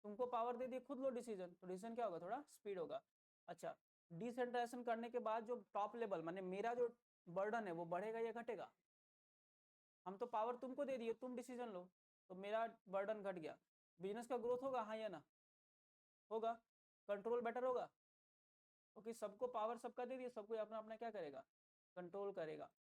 तुमको पावर दे दिए, खुद लो डिसीजन, तो डिसीजन क्या होगा, थोड़ा स्पीड होगा. अच्छा, डिसेंट्रलाइजेशन करने के बाद जो टॉप लेवल, माने मेरा जो बर्डन है वो बढ़ेगा या घटेगा? हम तो पावर तुमको दे दिए, तुम डिसीजन लो, तो मेरा बर्डन घट गया. बिजनेस का ग्रोथ होगा, हाँ या ना? होगा. कंट्रोल बेटर होगा, क्योंकि सबको पावर सबका दे दिए, सबको अपना अपना क्या करेगा, कंट्रोल करेगा.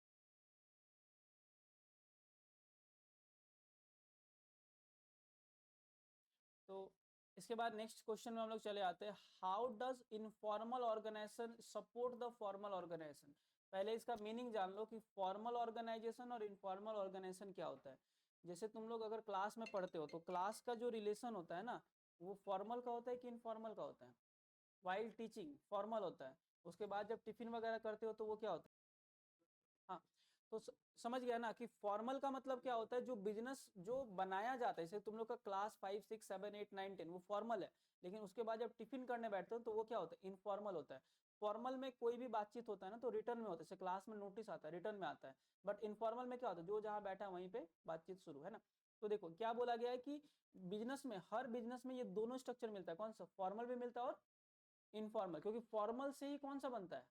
तो इसके बाद नेक्स्ट क्वेश्चन में हम लोग चले आते हैं. How does informal organization support the formal organization? पहले इसका मीनिंग जान लो कि फॉर्मल ऑर्गेनाइजेशन और इनफॉर्मल ऑर्गेनाइजेशन क्या होता है. जैसे तुम लोग अगर क्लास में पढ़ते हो तो क्लास का जो रिलेशन होता है ना, वो फॉर्मल का होता है कि इनफॉर्मल का होता है? वाइल टीचिंग फॉर्मल होता है. उसके बाद जब टिफिन वगैरह करते हो तो वो क्या होता है, हाँ. तो समझ गया ना कि फॉर्मल का मतलब क्या होता है, जो बिजनेस जो बनाया जाता है, जैसे तुम लोग का क्लास 5, 6, 7, 8, 9, 10 वो फॉर्मल है, लेकिन उसके बाद जब टिफिन करने बैठते हो तो वो क्या होता है, इनफॉर्मल होता है। फॉर्मल में कोई भी बातचीत होता है ना तो रिटर्न में होता है, जैसे क्लास में नोटिस आता है रिटर्न में आता है, बट इनफॉर्मल में क्या होता है, जो जहाँ बैठा है वहीं पे बातचीत शुरू है ना। तो देखो क्या बोला गया है कि बिजनेस में, हर बिजनेस में ये दोनों स्ट्रक्चर मिलता है, कौन सा, फॉर्मल भी मिलता है और इनफॉर्मल, क्योंकि फॉर्मल से ही कौन सा बनता है,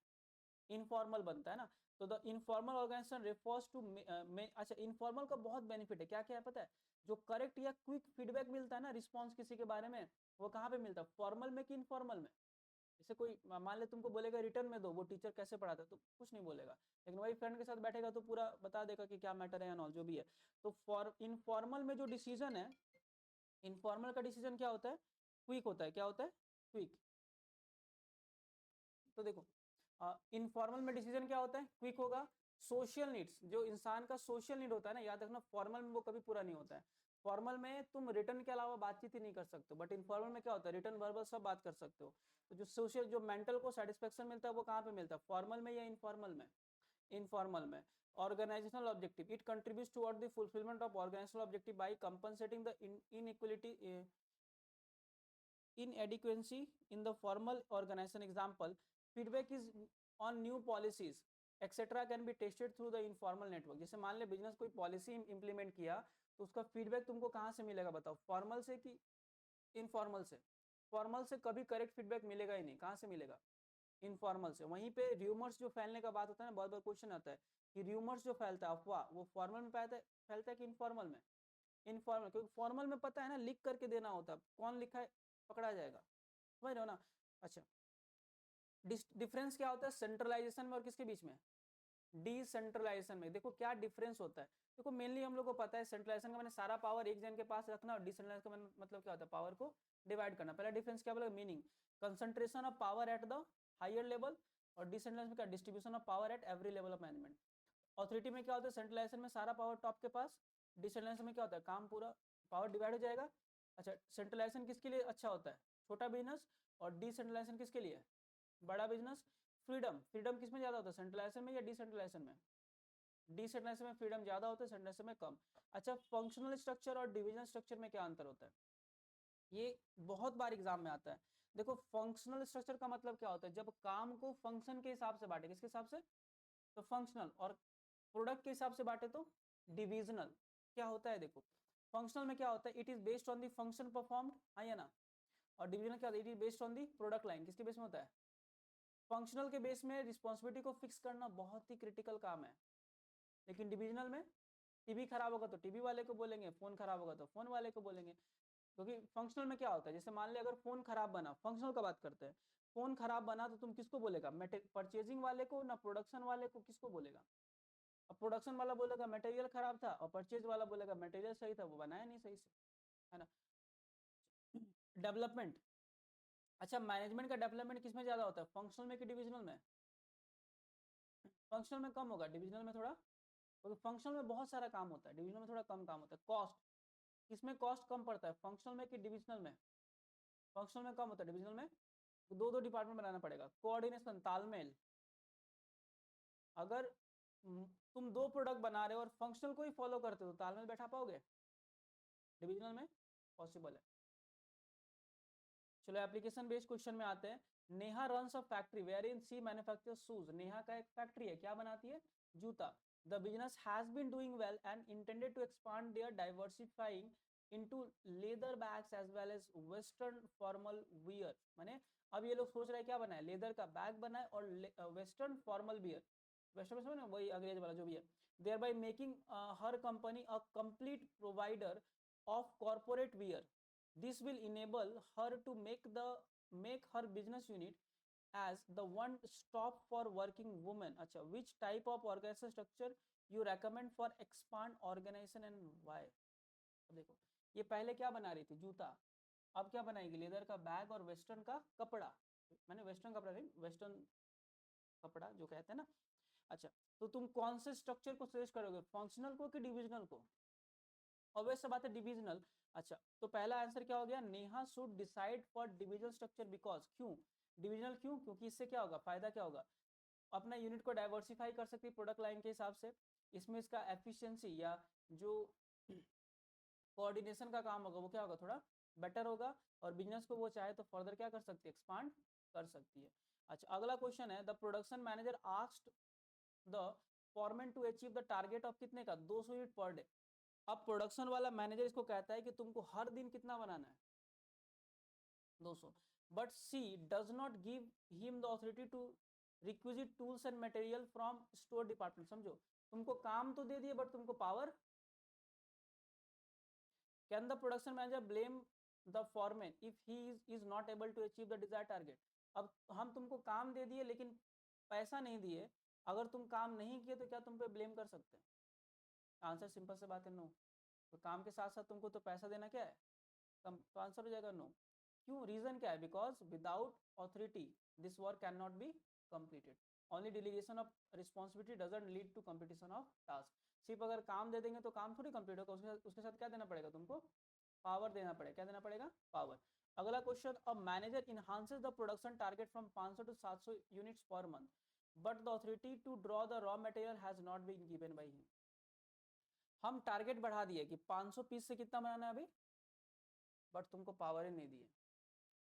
इनफॉर्मल बनता है ना। तो the informal organization refers to, अच्छा इनफॉर्मल का बहुत बेनिफिट है, क्या क्या है पता है, जो करेक्ट या क्विक फीडबैक मिलता है ना, रिस्पॉन्स किसी के बारे में, वो कहाँ पे मिलता है, फॉर्मल में कि इनफॉर्मल में। जैसे कोई मान ले तुमको बोलेगा रिटर्न में दो, वो टीचर कैसे पढ़ाता है तो कुछ नहीं बोलेगा, लेकिन वही फ्रेंड के साथ बैठेगा तो पूरा बता देगा कि क्या मैटर है या नॉल जो भी है। तो फॉर इनफॉर्मल में जो डिसीजन है, इनफॉर्मल का डिसीजन क्या होता है, क्विक होता है, क्या होता है, क्विक। तो देखो इनफॉर्मल में डिसीजन क्या होता है, क्विक होगा। सोशल नीड्स, जो इंसान का सोशल नीड होता है ना, याद रखना फॉर्मल में वो कभी पूरा नहीं होता है। फॉर्मल में तुम रिटर्न के अलावा बातचीत ही नहीं कर सकते हो, बट इनफॉर्मल में क्या होता है, रिटर्न वर्बल सब बात कर सकते हो। तो जो सोशल, जो मेंटल को सेटिस्फेक्शन मिलता है वो कहाँ पे मिलता है, फॉर्मल में या इनफॉर्मल में, इनफॉर्मल में। Organizational objective, it contributes toward the fulfilment of organizational objective by compensating the inequality inadequacy in the formal organization. Example, feedback is on new policies etc can be tested through the informal network. जैसे मान ले बिजनेस कोई पॉलिसी इंप्लीमेंट किया तो उसका फीडबैक तुमको कहाँ से मिलेगा बताओ, फॉर्मल से कि इनफॉर्मल से। फॉर्मल से कभी करेक्ट फीडबैक मिलेगा ही नहीं, कहाँ से मिलेगा, इनफॉर्मल से। वहीं पे र्यूमर्स जो फैलने का बात होता है ना, बहुत बार क्वेश्चन आता है कि र्यूमर्स जो फैलता है, अफवाह, वो फॉर्मल में फैलता है कि इनफॉर्मल में, इनफॉर्मल, क्योंकि फॉर्मल में पता है ना लिख करके देना होता है, कौन लिखा है पकड़ा जाएगा, समझ रहे हो ना। अच्छा डिफरेंस क्या होता है सेंट्रलाइजेशन में और किसके बीच में, डिसेंट्रलाइजेशन में। देखो क्या डिफरेंस होता है, देखो मेनली हम लोग को पता है सेंट्रलाइजेशन का मैंने सारा पावर एक जन के पास रखना, और डिसेंट्रलाइजेशन का मतलब क्या होता है, पावर को डिवाइड करना। पहला डिफरेंस क्या बोला, meaning, concentration of power at the higher level, और डिसेंट्रलाइजेशन में क्या, distribution of power at every level of management. Authority में क्या होता है, सेंट्रलाइजेशन में सारा पावर टॉप के पास, डिसेंट्रलाइजेशन में क्या होता है, काम पूरा पावर डिवाइड हो जाएगा। अच्छा सेंट्रलाइजेशन किसके लिए अच्छा होता है, छोटा बिजनेस, और डिसेंट्रलाइजेशन किसके लिए, बड़ा बिजनेस। फ्रीडम, फ्रीडम किसमें ज्यादा होता है, सेंट्रलाइजेशन में या डिसेंट्रलाइजेशन में, डिसेंट्रलाइजेशन में फ्रीडम ज्यादा होता है, सेंट्रलाइजेशन में कम। अच्छा फंक्शनल स्ट्रक्चर और डिविजनल स्ट्रक्चर में क्या अंतर होता है, ये बहुत बार एग्जाम में आता है। देखो फंक्शनल स्ट्रक्चर का मतलब क्या होता है, जब काम को फंक्शन के हिसाब से बांटे, किसके हिसाब से, तो फंक्शनल, और प्रोडक्ट के हिसाब से बांटे तो डिविजनल। क्या होता है देखो, फंक्शनल में क्या होता है, it is based on the function performed, हाँ या ना, और डिविजनल क्या होता है, it is based on the product line, किसके बेस में होता है, फंक्शनल के बेस में रिस्पॉन्सिबिलिटी को फिक्स करना बहुत ही क्रिटिकल काम है, लेकिन डिविजनल में टीवी खराब होगा तो टीवी वाले को बोलेंगे, फोन खराब होगा तो फोन वाले को बोलेंगे। क्योंकि फंक्शनल में क्या होता है, जैसे मान ले अगर फोन खराब बना, फंक्शनल का बात करते हैं, फोन खराब बना तो तुम किसको बोलेगा, परचेजिंग वाले को ना प्रोडक्शन वाले को, किसको बोलेगा, अब प्रोडक्शन वाला बोलेगा मटेरियल खराब था, और परचेज वाला बोलेगा मटेरियल सही था, वो बनाया नहीं सही से, है ना। डेवलपमेंट, अच्छा मैनेजमेंट का डेवलपमेंट किसमें ज्यादा होता है, फंक्शनल में कि डिविजनल में, फंक्शनल में कम होगा, डिविजनल में थोड़ा, क्योंकि फंक्शनल में बहुत सारा काम होता है, डिविजनल में थोड़ा कम काम होता है। कॉस्ट, किसमें कॉस्ट कम पड़ता है, फंक्शनल में कि डिविजनल में, फंक्शनल में कम होता है, डिविजनल में दो दो डिपार्टमेंट बनाना पड़ेगा। कोऑर्डिनेशन, तालमेल, अगर तुम दो प्रोडक्ट बना रहे हो और फंक्शनल को ही फॉलो करते हो तो तालमेल बैठा पाओगे, डिविजनल में पॉसिबल है। चलो एप्लीकेशन बेस्ड क्वेश्चन में आते हैं। Neha runs a factory where in she manufacture shoes, Neha का एक फैक्ट्री है, क्या बनाती है, जूता। The business has been doing well and intended to expand there diversifying into leather bags as well as western formal wear. माने अब ये लोग सोच रहे हैं क्या बनाए, लेदर का बैग बनाए और वेस्टर्न फॉर्मल वियर, वेस्टर्न में वही अंग्रेज वाला जो भी है, there by making her company a complete provider of corporate wear. This will enable her to make her business unit as the one stop for working women. अच्छा which type of organization structure you recommend for expand organization and why? अब देखो ये पहले क्या बना रही थी, जूता, अब क्या बनाएगी, लेदर का बैग और वेस्टर्न का कपड़ा, मैंने वेस्टर्न कपड़ा नहीं, वेस्टर्न कपड़ा जो कहते हैं ना। अच्छा तो तुम कौन से स्ट्रक्चर को सजेस्ट करोगे, फंक्शनल को कि डिविजनल को, ऑब्वियस सा बात है डिविजनल। अच्छा तो पहला आंसर क्या हो गया, Neha should decide for divisional structure because, क्यों डिविजनल, क्यों, क्योंकि इससे क्या होगा, फायदा क्या होगा, अपना यूनिट को डाइवर्सिफाई कर सकती है प्रोडक्ट लाइन के हिसाब से, इसमें इसका एफिशिएंसी या जो कोऑर्डिनेशन का काम होगा वो क्या होगा, थोड़ा बेटर होगा, और बिजनेस को वो चाहे तो फर्दर क्या कर सकती है, एक्सपांड कर सकती है। अच्छा, अगला क्वेश्चन है, the production manager asked the foreman to achieve the target of कितने का, 200 यूनिट पर डे। अब प्रोडक्शन वाला मैनेजर इसको कहता है कि तुमको हर दिन कितना बनाना है, 200, but she does not give him the authority to requisite tools and material from store department. समझो, तुमको काम तो दे दिए बट तुमको power. Can the production manager blame the foreman if he is not able to achieve the desired target. अब हम तुमको काम दे दिए लेकिन पैसा नहीं दिए, अगर तुम काम नहीं किए तो क्या तुम पे ब्लेम कर सकते हैं? आंसर सिंपल से बात है, नो। तो काम के साथ साथ तुमको तो पैसा देना क्या है, कम, तो आंसर हो जाएगा नो। क्यों, रीजन क्या है, because without authority this work can not be completed. Only delegation of responsibility doesn't lead to competition of task. सिर्फ अगर काम दे देंगे तो काम थोड़ी कंप्लीट होगा, उसके साथ क्या देना पड़ेगा तुमको, पावर देना पड़ेगा। क्या देना पड़ेगा, पावर। अगला question, a manager enhances the production target from 500 to 700 units per month, but the authority to draw the raw material has not been given by him. हम टारगेट बढ़ा दिए कि 500 पीस से कितना बनाना है अभी, बट तुमको पावर ही नहीं दिए।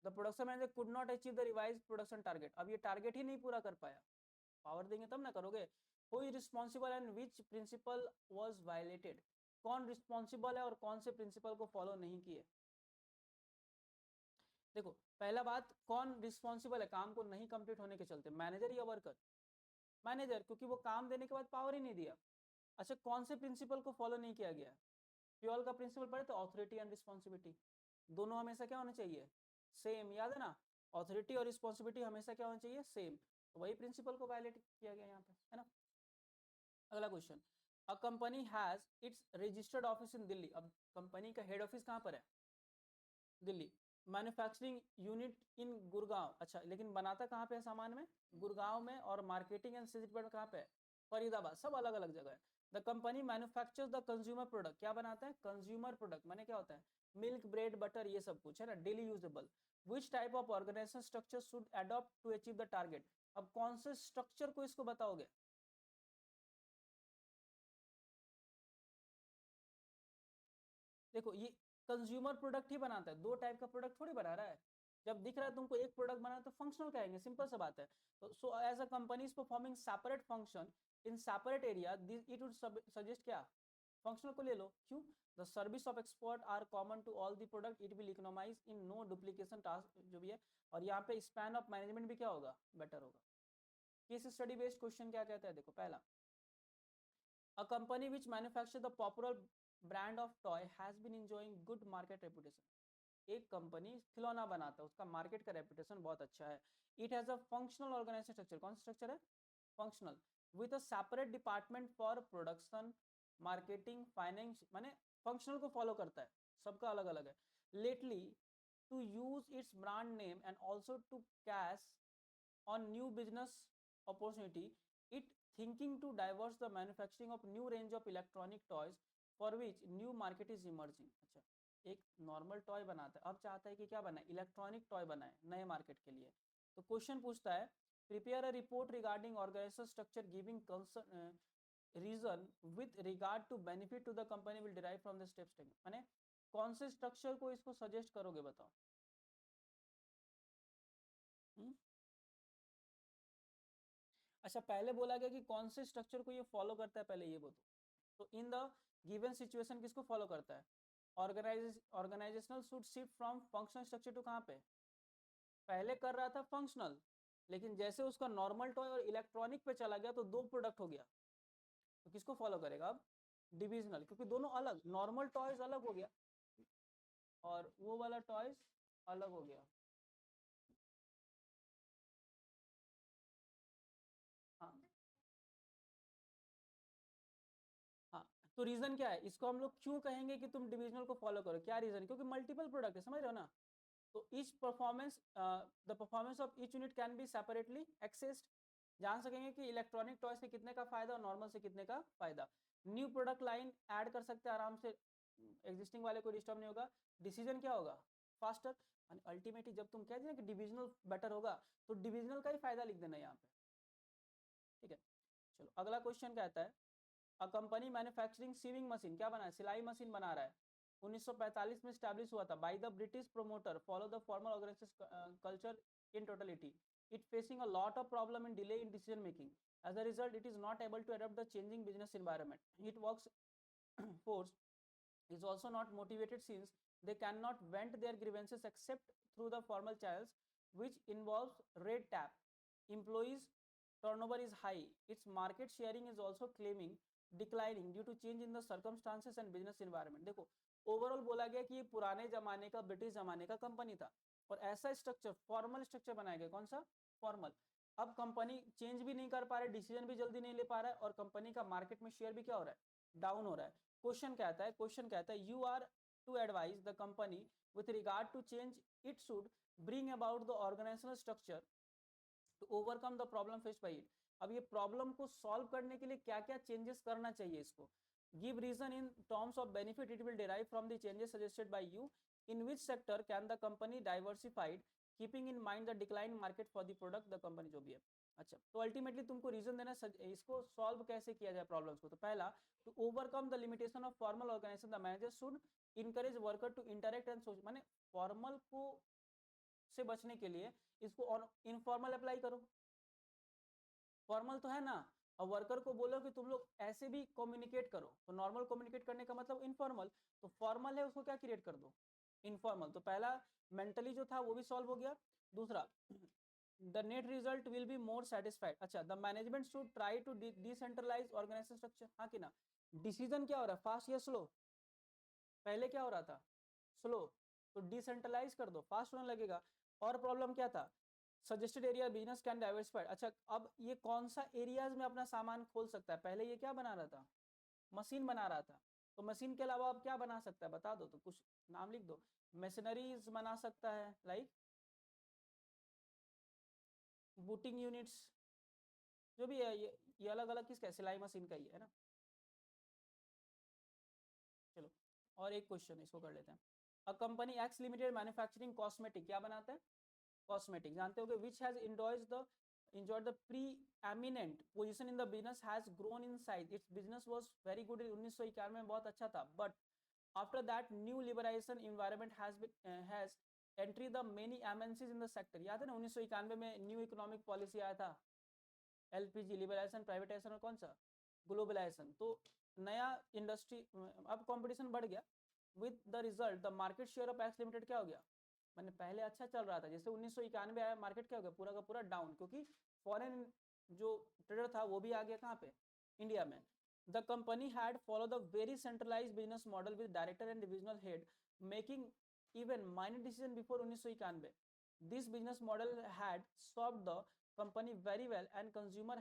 The production manager could not achieve the revise production target. अब ये टारगेट ही नहीं पूरा कर पाया, पावर देंगे तब ना करोगे। Who is responsible and which principle was violated. कौन रिस्पॉन्सिबल है और कौन से प्रिंसिपल को फॉलो नहीं किए। देखो, पहला बात, कौन रिस्पॉन्सिबल है काम को नहीं कंप्लीट होने के चलते, मैनेजर या वर्कर? मैनेजर, क्योंकि वो काम देने के बाद पावर ही नहीं दिया। अच्छा, कौन से प्रिंसिपल को फॉलो नहीं किया गया? प्योल का प्रिंसिपल पढ़े तो, ऑथोरिटी एंड रिस्पॉन्सिबिलिटी दोनों हमेशा क्या होने चाहिए, सेम, याद है ना। ऑथोरिटी और रिस्पॉन्सिबिलिटी हमेशा क्या होना चाहिए, सेम। तो वही प्रिंसिपल को वायलेट किया गया यहाँ पे, है ना। अगला question, a company has its registered office in Delhi. अब कंपनी का हेड ऑफिस कहाँ पर है, Delhi. Manufacturing unit in Gurgaon. अच्छा, लेकिन बनाता कहाँ पे है सामान में, गुड़गांव में, और मार्केटिंग एंड सेल्स डिपार्टमेंट कहाँ पे है, फरीदाबाद। सब अलग अलग जगह है। The company manufactures the consumer product. क्या बनाता है, कंज्यूमर प्रोडक्ट, माने क्या होता है, मिल्क, ब्रेड, बटर, ये सब कुछ है ना, daily usable. Which type of organisation structure should adopt to achieve the target. अब कौन से स्ट्रक्चर को इसको बताओगे। देखो, ये कंज्यूमर प्रोडक्ट ही बनाता है, दो टाइप का प्रोडक्ट थोड़ी बना रहा है। जब दिख रहा है तुमको एक प्रोडक्ट बना तो फंक्शनल कहेंगे, सिंपल सा बात है। तो so as a company is performing separate function in separate area, it would suggest क्या, फंक्शनल को ले लो। क्यों, the service of expert are common to all the product, it will economise in no duplication task जो भी है, और यहाँ पे स्पैन ऑफ मैनेजमेंट भी क्या होगा, बेटर होगा। केस स्टडी बेस्ड क्वेश्चन क्या कहता है, देखो पहला, a company which manufactures the popular brand of toy has been enjoying good market reputation। एक कंपनी खिलौना बनाता है, उसका मार्केट का रेपुटेशन बहुत अच्छा है। It has a functional organisation structure. कौन सा स्ट्रक्चर है, functional, with a separate department for production, marketing, finance, माने फंक्शनल को फॉलो करता है, सबका अलग अलग है। Lately to use its brand name and also to cash on new business opportunity, it thinking to diverse the manufacturing of new range of electronic toys for which new market is emerging। अच्छा, एक नॉर्मल टॉय बनाता है, अब चाहता है कि क्या बनाए, इलेक्ट्रॉनिक टॉय बनाए नए मार्केट के लिए। तो क्वेश्चन पूछता है, prepare a report regarding organisation structure giving reason with regard to benefit to the company will derive from the steps taken. माने कौन से स्ट्रक्चर को इसको सजेस्ट करोगे, बताओ। अच्छा, पहले बोला गया कि कौन से स्ट्रक्चर को ये फॉलो करता है, पहले ये बताओ। तो इन द गिवन सिचुएशन किसको फॉलो करता है, organisational should shift from functional structure to कहाँ पे, पहले कर रहा था फंक्शनल, लेकिन जैसे उसका नॉर्मल टॉय और इलेक्ट्रॉनिक पे चला गया तो दो प्रोडक्ट हो गया, तो किसको फॉलो करेगा अब, डिविजनल, क्योंकि दोनों अलग, नॉर्मल टॉयज अलग हो गया और वो वाला टॉयज अलग हो गया। हाँ हाँ, तो रीजन क्या है, इसको हम लोग क्यों कहेंगे कि तुम डिविजनल को फॉलो करो, क्या रीजन, क्योंकि मल्टीपल प्रोडक्ट है, समझ रहे हो ना। तो each performance, the performance of each unit can be separately accessed. जान सकेंगे कि इलेक्ट्रॉनिक टॉय से कितने का फायदा और नॉर्मल से कितने का फायदा। न्यू प्रोडक्ट लाइन ऐड कर सकते हैं आराम से, एग्जिस्टिंग वाले को डिस्टर्ब नहीं होगा। डिसीजन क्या होगा, फास्टर। अल्टीमेटली जब तुम कह देना कि डिविजनल बेटर होगा तो डिविजनल का ही फायदा लिख देना यहाँ पे, ठीक है। चलो अगला क्वेश्चन कहता है, a company manufacturing sewing machine, क्या बना है, सिलाई मशीन बना रहा है, 1945 में स्टैब्लिश हुआ था by the British promoter, follow the formal organisation culture in totality, it facing a lot of problem in delay in decision making. As a result, it is not able to adapt the changing business environment. It works force is also not motivated since they cannot vent their grievances except through the formal channels, which involves red tape. Employees turnover is high. Its market sharing is also claiming declining due to change in the circumstances and business environment. देखो ओवरऑल बोला गया कि ये पुराने जमाने का ब्रिटिश जमाने का कंपनी था और ऐसा स्ट्रक्चर फॉर्मल स्ट्रक्चर बनाया गया, कौन सा, फॉर्मल। अब कंपनी चेंज भी नहीं कर पा रहा है, डिसीजन भी जल्दी नहीं ले पा रहा है और कंपनी का मार्केट में शेयर भी क्या हो रहा है, डाउन हो रहा है। क्वेश्चन कहता है, क्वेश्चन कहता है you are to advise the company with regard to change, it should bring about the organisational structure to overcome the problem faced by it. अब ये प्रॉब्लम को सॉल्व करने के लिए क्या क्या चेंजेस करना चाहिए इसको, give reason in terms of benefit it will derive from the changes suggested by you, in which sector can the company diversified keeping in mind the decline market for the product the company, जो भी है। अच्छा, तो अल्टीमेटली तुमको रीजन देना, इसको सॉल्व कैसे किया जाए प्रॉब्लम्स को। तो पहला, to overcome the limitation of formal organisation the manager should encourage worker to interact and social, माने फॉर्मल को से बचने के लिए इसको इनफॉर्मल अप्लाई करो। फॉर्मल तो है ना, और वर्कर को बोलो कि तुम लोग ऐसे भी कम्युनिकेट करो, तो नॉर्मल कम्युनिकेट करने का मतलब इनफॉर्मल, तो फॉर्मल है उसको क्या क्रिएट कर दो, इनफॉर्मल। तो पहला मेंटली जो था वो भी सॉल्व हो गया। दूसरा, the net result will be more satisfied. अच्छा, the management should try to decentralise organisation structure, हाँ कि ना। डिसीजन क्या हो रहा है, फास्ट या स्लो, पहले क्या हो रहा था, स्लो, तो डिसेंट्रलाइज कर दो, फास्ट होने लगेगा। और प्रॉब्लम क्या था, suggested area business can diversified. अच्छा, अब ये कौन सा एरियाज में अपना सामान खोल सकता है, पहले ये क्या बना रहा था, मशीन बना रहा था, तो मशीन के अलावा अब क्या बना सकता है बता दो, तो कुछ नाम लिख दो। मशीनरीज बना सकता है, लाइक बूटिंग यूनिट्स, जो भी है, ये अलग अलग किसका है, सिलाई मशीन का ही है ना। चलो और एक क्वेश्चन इसको कर लेते हैं। A company X limited manufacturing cosmetic, क्या बनाते हैं, कॉस्मेटिक, जानते होगे, which has enjoyed the pre-eminent position in the business has grown in size. Its business was very good in 1991 में, बहुत अच्छा था, but after that new liberalization environment has entry the many MNCs in the sector। याद है ना 1991 में न्यू इकोनॉमिक पॉलिसी आया था, एलपीजी लिबरलाइजेशन, प्राइवेटाइजेशन और कौन सा, ग्लोबलाइजेशन। तो नया इंडस्ट्री, अब कंपटीशन बढ़ गया, with the result the market share of x limited क्या हो गया, मैंने पहले अच्छा चल रहा था, जैसे 1991 आया, मार्केट क्या हो गया, पूरा का पूरा डाउन, क्योंकि फॉरेन जो ट्रेडर था वो भी आ गया कहाँ पे, इंडिया में। The company had follow the very centralised business model with director and divisional head making even minor decision before 1991। This business model had solved the company very well and consumer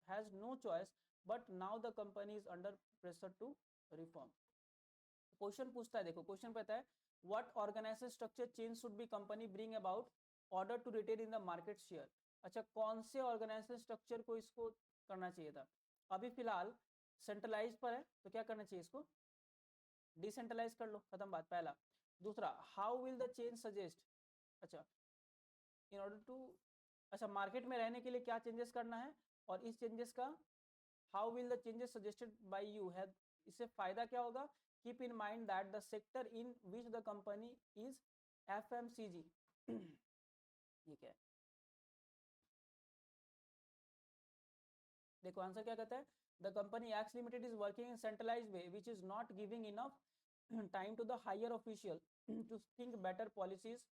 has no choice, but now the company is under pressure to reform। Question पूछता है, देखो क्वेश्चन कहता है what organizational structure change should be company bring about order to retain in the market share। अच्छा, कौन से ऑर्गेनाइजेशनल स्ट्रक्चर को इसको करना चाहिए था, अभी फिलहाल सेंट्रलाइज पर है, तो क्या करना चाहिए, इसको डिसेंट्रलाइज कर लो, खत्म बात, पहला। दूसरा, how will the change suggest, अच्छा इन ऑर्डर टू, अच्छा मार्केट में रहने के लिए क्या चेंजेस करना है, और इस चेंजेस का how will the changes suggested by you है, इससे फायदा क्या होगा, keep in mind that the sector in which the company is FMCG. ये क्या है, देखो आंसर क्या कहता है, the company X limited is working in centralised way which is not giving enough time to the higher official to think better policies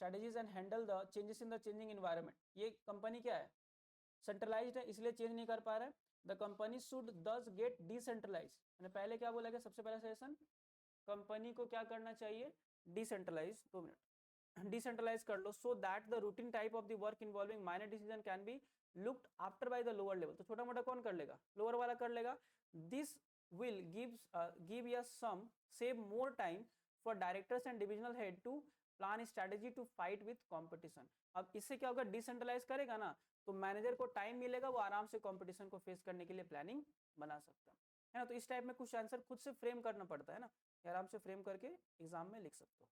strategies and handle the changes in the changing environment. ये कंपनी क्या है, सेंट्रलाइज्ड है, इसलिए चेंज नहीं कर पा रहा है। द कंपनी शुड दस गेट डिसेंट्रलाइज, मैंने पहले क्या बोला गया, सबसे पहला सेशन, कंपनी को क्या करना चाहिए, डिसेंट्रलाइज, 2 मिनट, डिसेंट्रलाइज कर लो, so that the routine type of the work involving minor decision can be looked after by the lower level. तो छोटा मोटा कौन कर लेगा, लोअर वाला कर लेगा। This will give us some save more time for directors and divisional head to plan strategy to fight with competition. अब इससे क्या होगा, डिसेंट्रलाइज करेगा ना, तो मैनेजर को टाइम मिलेगा, वो आराम से कंपटीशन को फेस करने के लिए प्लानिंग बना सकता है ना। तो इस टाइप में कुछ आंसर खुद से फ्रेम करना पड़ता है ना, आराम से फ्रेम करके एग्जाम में लिख सकते हो।